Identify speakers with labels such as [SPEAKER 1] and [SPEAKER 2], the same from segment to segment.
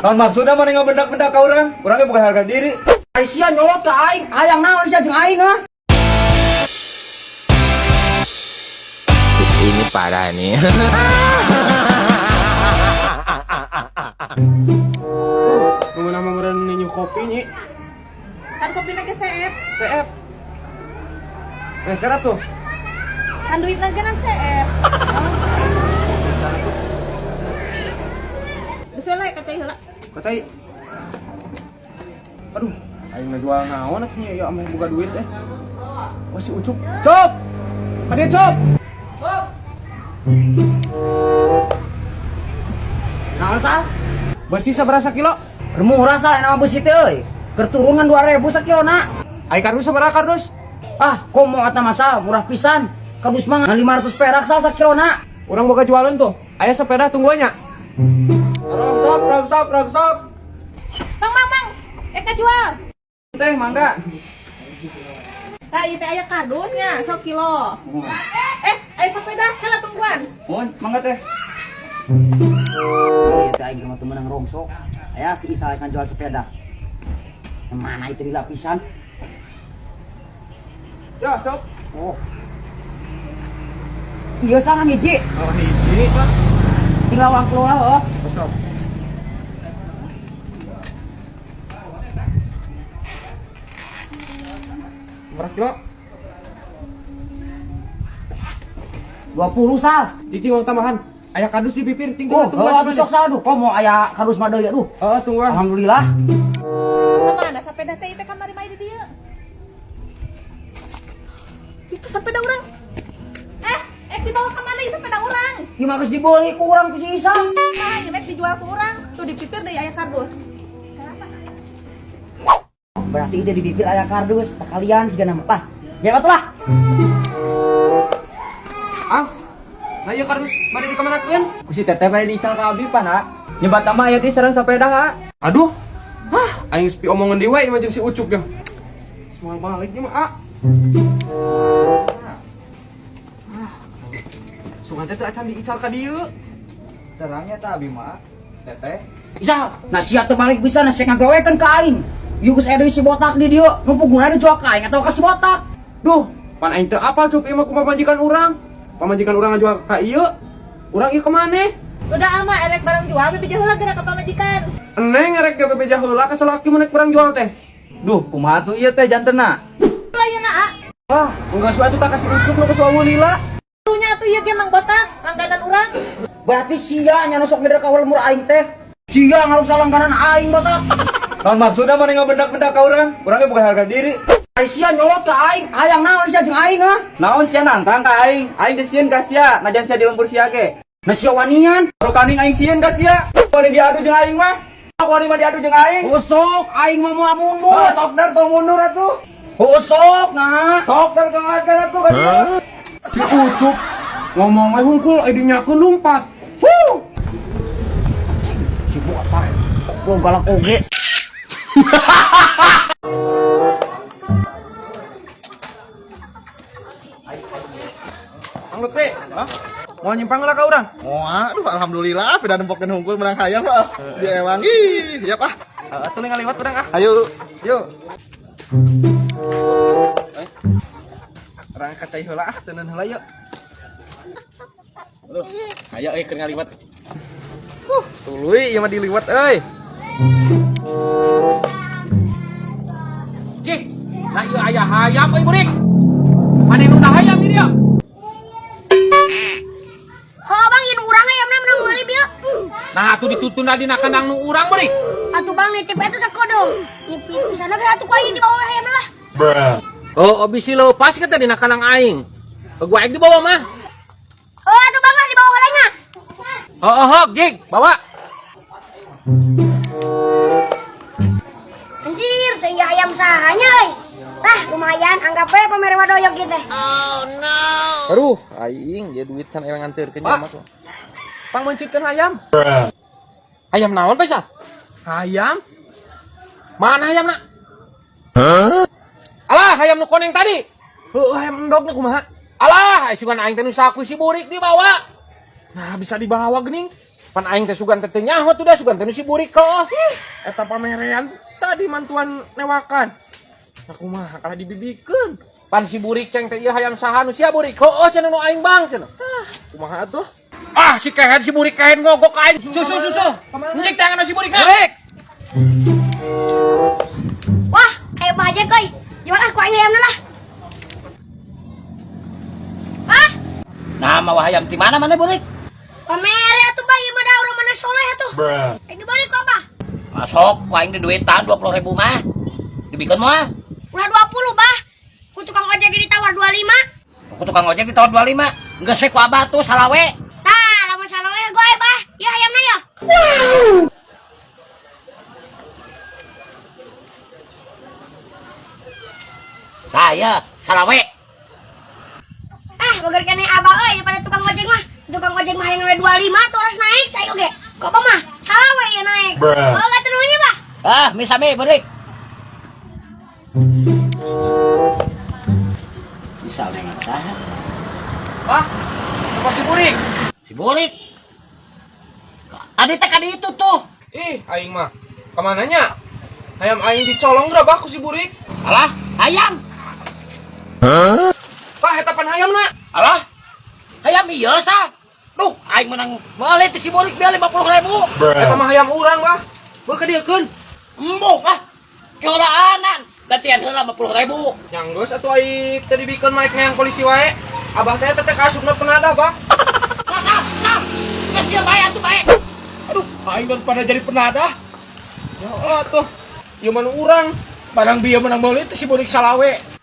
[SPEAKER 1] Naon maksudna mana ngebedak-bedak ka urang? Urangnya bukan harga diri.
[SPEAKER 2] Ari sia nyolot ka aing, hayang naon sia jeung aing ah.
[SPEAKER 3] Ini parah nih.
[SPEAKER 4] Nunggu nama meren ninyu kopi nyi.
[SPEAKER 5] Kan kopi lagi CF.
[SPEAKER 4] CF. Serap tuh.
[SPEAKER 5] Kan duit lagi kan CF. Bisa lah kacai heula.
[SPEAKER 4] Kacai. Aduh, aing mah jual naon atuh ya ame buka duit Wah si Ucup. Cop. Hadiah Cop.
[SPEAKER 2] Naon sal?
[SPEAKER 4] Besi sabarasa kilo?
[SPEAKER 2] Keur murah sal nama besi teh euy. Keur turungan 2000 sakilona.
[SPEAKER 4] Ai kardus sabaraha kardus?
[SPEAKER 2] Ah, komo eta mah sal, murah pisan. Kardus mah 500 perak sal sakilona.
[SPEAKER 4] Urang boga jualan tuh. Aya sepeda tungguannya.
[SPEAKER 1] Rongsop.
[SPEAKER 5] Mang. Eka jual.
[SPEAKER 1] Teh mangga.
[SPEAKER 5] Tah ieu teh aya kardusnya 1 kilo. Aya sepeda heula tungguan.
[SPEAKER 1] Mun, mangga teh.
[SPEAKER 2] Ieu teh aing mah temenang rongsok. Aya si Isa kan jual sepeda. Yang mana itu di lapisan?
[SPEAKER 4] Ya, Cop.
[SPEAKER 2] Oh. Iya sana hiji.
[SPEAKER 4] Oh, hiji.
[SPEAKER 2] Cing lawang keluar heuh.
[SPEAKER 4] Cop. Berapa kilo?
[SPEAKER 2] 20 sal.
[SPEAKER 4] Cicing uang tambahan. Aya kardus di bibir, cing
[SPEAKER 2] Oh,
[SPEAKER 4] tungguan.
[SPEAKER 2] sok sal aduh. Komo aya kardus mah deui aduh.
[SPEAKER 4] Tungguan.
[SPEAKER 2] Alhamdulillah.
[SPEAKER 5] Mana sepeda teh ieu teh kamari mah di dieu. Itu sepeda urang. Dibawa ke mana itu sepeda urang?
[SPEAKER 2] Ieu mah geus dibeli ku urang ku si Isa.
[SPEAKER 5] Nah, ieu dijual ke urang. Tuh di pipir deui aya kardus.
[SPEAKER 2] Berarti ide di bibir aya kardus, sekalian sigana mah. Tah, ya atuh lah.
[SPEAKER 4] Ah. Nah, ieu kardus bade dikamanakeun?
[SPEAKER 1] Ku si teteh bade diical ka abi pan ha. Nyebat mah aya di sareng sepeda ha.
[SPEAKER 4] Aduh. Aing sepi omongan dewe ieu mah jeung si Ucup ya. Semoga baliknya mah Sungan teh teu acan diical ka dieu.
[SPEAKER 1] Terangnya tah abi mah. Teteh.
[SPEAKER 2] Isa, nah sia teu balik bisa nasek ngagawekeun ka aing. Ieu geus aya deui si botak di dieu, nu punggunana dijual ka aing atawa ka si botak.
[SPEAKER 4] Duh, pan aing teu apal Cup ieu mah kumaha pamajikan urang. Pamajikan urang ngajual ka ieu. Urang ieu kemana?
[SPEAKER 5] Udah ama erek barang jual bibir heula geura ka pamajikan.
[SPEAKER 4] Eneng ngarek ge bebeja heula ka salaki mun barang jual teh.
[SPEAKER 1] Duh, kumaha tuh ieu teh jantena?
[SPEAKER 5] Layeuna
[SPEAKER 4] Ah, enggak suatu tak kasih Ucup nu kesuamu lila.
[SPEAKER 5] Atunya atuh ieu ge mang botak, langganan urang.
[SPEAKER 2] Berarti sia nya nu sok ngeder kawal mur aing teh. Sia ngarusak langganan aing botak.
[SPEAKER 1] Naon maksudna mana ngebedak-bedak ka urang? Urangnya bukan harga diri.
[SPEAKER 2] Ari sia nyolot ka aing, hayang naon sia jeung aing ah.
[SPEAKER 1] Naon sia nantang ka aing? Aing geus sieun ka sia, najan sia di lembur sia ge.
[SPEAKER 2] Nah sia wanian,
[SPEAKER 1] Baru kaning aing sieun ka sia. Wani diadu jeung aing mah. Wani mah diadu jeung aing.
[SPEAKER 2] usok aing mah moal mundur.
[SPEAKER 1] Sok dar tong mundur atuh.
[SPEAKER 2] Usok nah.
[SPEAKER 1] Sok dar kengakan atuh ka dieu.
[SPEAKER 4] Si Ucup ngomong we hungkul idinya ke lumpat.
[SPEAKER 2] Si botak, lo galak oge.
[SPEAKER 4] Ang Lutfi. Mau nyimpang lah ka urang?
[SPEAKER 6] Oh, aduh, alhamdulillah, peda nempokeun hungkul menang hayam lah. Dia emang ih, siap ah.
[SPEAKER 4] Atuh ngaliwat urang ah.
[SPEAKER 6] Ayo,
[SPEAKER 4] Yuk. Orang kacai heula ah, teuneun heula yuk. Aduh, aya euy keur ngaliwat. Tuluy ieu mah diliwat euy. Gih, nah ieu aya hayam euy burik. Mane nu hayam di dieu?
[SPEAKER 7] Oh bang, ini urang ayamna menang balik ya.
[SPEAKER 4] Nah, atuh ditutun dina kandang nu urang burik.
[SPEAKER 7] Atuh bang, nih cepet itu sakodong. Nih pintu sana ge atuh kuayu di bawah ayamna lah.
[SPEAKER 3] Oh, bisi lepas kita dina kandang aing. Gua di bawah mah.
[SPEAKER 7] Oh atuh bang lah di bawah lainnya.
[SPEAKER 3] Gig, bawa.
[SPEAKER 7] Anjir, tinggal ayam sahanya euy. Tah, lumayan anggap we pamer wadoyog gitu.
[SPEAKER 3] Aduh, aing dia duit can ewang nganterkeun mah tuh.
[SPEAKER 4] Pang mencitkeun hayam.
[SPEAKER 3] Ayam naon bisa?
[SPEAKER 4] Hayam?
[SPEAKER 3] Mana ayamna? Alah, ayam nu koneng tadi.
[SPEAKER 4] Hayam endog nu kumaha?
[SPEAKER 3] Alah, sugan aing teh nu saku si burik dibawa.
[SPEAKER 4] Nah, bisa dibawa geuning.
[SPEAKER 3] Pan aing teh sugan teh nyaho tuh dah sugan teh si burik kok.
[SPEAKER 4] Eta pamerean tadi mantuan newakan. Aku mah kalah dibibikeun.
[SPEAKER 3] Pan si burik ceng teh ieu hayam saha nu sia burik kok cenah nu aing bang cenah.
[SPEAKER 4] Kumaha atuh?
[SPEAKER 3] Ah si kehet si burik kahen ngogok ka aing. Susul. Njik tangan si burik naik.
[SPEAKER 7] Wah, ayo baja koy. Jual aku ini ayam lah. Ah,
[SPEAKER 2] Nah, mau hayam di mana burik?
[SPEAKER 7] pamere atuh bayi mah da urang mana soleh atuh. Ini balik kok apa?
[SPEAKER 2] Masuk, ku aing di duitan 20.000 mah. Dibikeun moal.
[SPEAKER 7] Udah 20 bah. Ku tukang ojek ditawar 25.
[SPEAKER 2] Aku tukang ojek ditawar 25. Geus ku abah tuh salawe.
[SPEAKER 7] Tah, lamun salawe gue bah. Ya ayamna ya.
[SPEAKER 2] Saya salawe.
[SPEAKER 7] Ah, bager keneh abah euy daripada tukang ojek mah. Tukang ojek mah yang 25 tuh harus naik saya oge. Kok apa mah? Salawe ya naik. Oh, enggak tenunya bah.
[SPEAKER 2] Ah, misame burik. Bisa dengan saha?
[SPEAKER 4] Hah? Apa si burik?
[SPEAKER 2] Si burik. Adi teh kadi itu tuh.
[SPEAKER 4] Ih, aing mah. Kemananya? Ayam aing dicolong berapa ku si burik?
[SPEAKER 2] Alah, ayam.
[SPEAKER 4] Pak, hetapan ayam nak.
[SPEAKER 2] Alah, ayam iya sa. Duh, aing menang balik ti si burik biar 50.000.
[SPEAKER 4] Eta mah ayam urang, bah. Beuh ka dieukeun.
[SPEAKER 2] Embung ah. Keoraanan. Gantian heula 50.000.
[SPEAKER 4] Yang geus atuh ai teu dibikeun maek neang polisi wae. Abah teh teh kasupna penadah, bah.
[SPEAKER 2] Nah. Geus dia bae atuh bae.
[SPEAKER 4] Aduh, aing daripada jadi penadah. Ya atuh. Ieu mah nu urang. Barang bieu menang beuleut teh si burik salawe.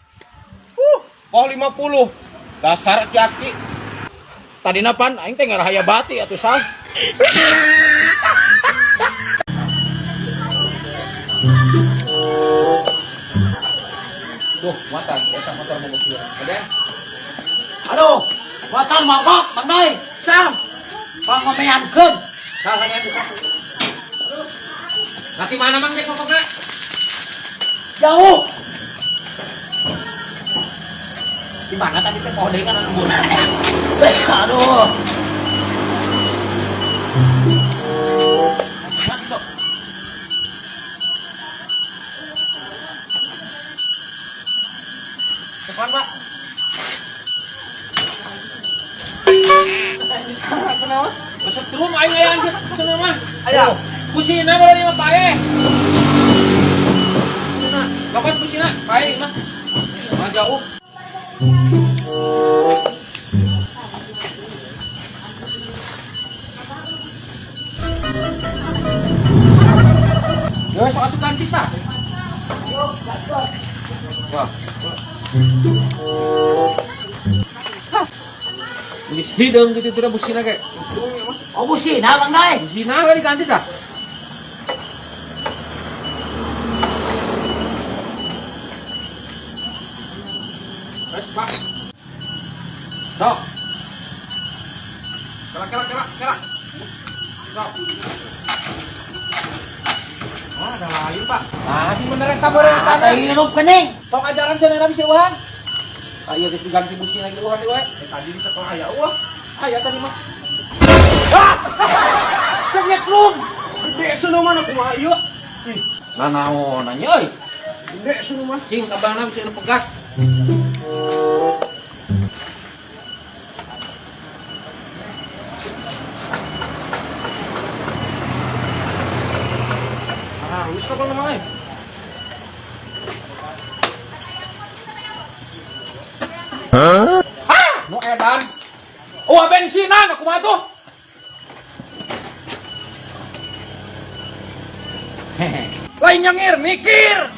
[SPEAKER 4] Oh 50. Dasar aki-aki. Tadina pan aing teh ngarahaya bati atuh sah.
[SPEAKER 3] Tuh, mata eta motor mogok ieu. Ada?
[SPEAKER 2] Aduh, buatan mogok, Bang Noy. Sam. Pangomeankeun.
[SPEAKER 3] Salahnya itu. Nanti mana mang dek pokoknya?
[SPEAKER 2] Jauh. Di mana tadi teh kode kan embun. Aduh. Mana itu?
[SPEAKER 3] Depan, Pak. Kenapa? Masa turun aing aya anjir sana mah.
[SPEAKER 4] Aya.
[SPEAKER 3] Kusina baru lima pae. Kusina, lokot kusina, pae mah. Mah jauh. Ya, sok atuh ganti tah. Wah. Geus hideung gitu teh busina ge.
[SPEAKER 2] Oh busina Bang Noy.
[SPEAKER 3] Busina we diganti tah. Wes, Pak. Sok. Kera. Sok. Ah, ada lain, Pak. Nah, si bener eta beureuh
[SPEAKER 2] Ada hirup geuning.
[SPEAKER 3] Sok ajaran cenah bisa uhan. Aya geus diganti busina lagi uhan we.
[SPEAKER 4] Tadi di sekolah aya eueuh.
[SPEAKER 3] Aya tadi mah.
[SPEAKER 2] Senyek lung.
[SPEAKER 4] Gede sono mana kumaha ieu?
[SPEAKER 3] Nah naon nya euy.
[SPEAKER 4] Gede sono mah.
[SPEAKER 3] Cing kabana bisa nu pegat. Ah, wis ka nama euy. Hah? Nu edan. Oh, bensinan aku mah tuh. Lain nyengir, mikir.